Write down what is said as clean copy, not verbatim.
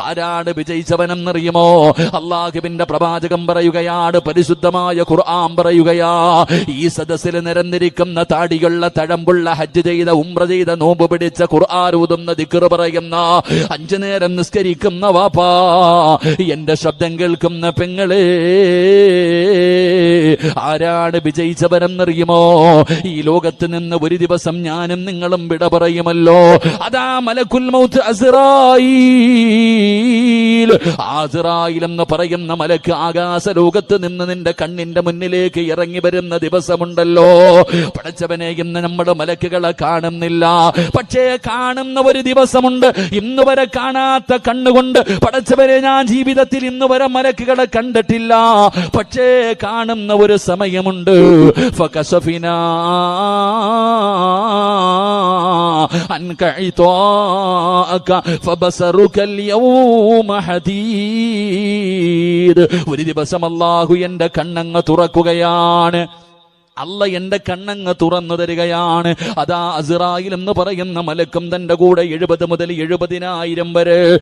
ആരാണ് വിജയിച്ചവനെന്നറിയുമോ? അള്ളാഹുവിന്റെ പ്രവാചകം പറയുകയാണ്, പരിശുദ്ധമായ ഖുർആൻ പറയുകയാ, ഈ സദസ്സിൽ നിരന്നിരിക്കുന്ന താടിയുള്ള തഴമ്പുള്ള ഹജ്ജ് ചെയ്ത ഉംറ ചെയ്ത നോമ്പ് പിടിച്ച ഖുർആൻ ഊതുന്ന ദിക്ർ പറയുന്ന 5 നേരം നിസ്കരിക്കുന്ന വാപ്പാ, എന്റെ ശബ്ദം കേൾക്കുന്ന പെങ്ങളെ, ആരാണ് വിജയിച്ചവനെന്നറിയുമോ? ഈ ലോകത്ത് നിന്ന് ഒരു ദിവസം ഞാനും നിങ്ങളും വിട പറയുമല്ലോ. അതാ മലക്കുൽ മൗത്ത് അസ്റായീൽ എന്ന് പറയുന്ന മലക്ക് ആകാശ ലോകത്ത് നിന്ന് നിന്റെ കണ്ണിന്റെ മുന്നിലേക്ക് ഇറങ്ങി വരുന്ന ദിവസമുണ്ടല്ലോ. പടച്ചവനെ, ഇന്ന് നമ്മൾ മലക്കുകളെ കാണുന്നില്ല, പക്ഷേ കാണുന്ന ഒരു ദിവസമുണ്ട്. ഇന്ന് വരെ കാണാത്ത കണ്ണുകൊണ്ട് പടച്ചവനെ, ഞാൻ ജീവിതത്തിൽ ഇന്ന് വരെ മലക്കുകളെ കണ്ടിട്ടില്ല, പക്ഷേ കാണുന്ന ഒരു സമയമുണ്ട്. ഫകശഫിനാ അൻക ഇതാഅക ഫബസറുകൽ യൗമ ഹദീദ്. ഒരു ദിവസം അല്ലാഹു എന്റെ കണ്ണങ്ങ് തുറക്കുകയാണ്. അല്ല എന്റെ കണ്ണങ്ങ് തുറന്നു തരികയാണ്. അതാ അസ്റായീൽ എന്ന് പറയുന്ന മലക്കും തന്റെ കൂടെ 70 മുതൽ 70,000 വരെ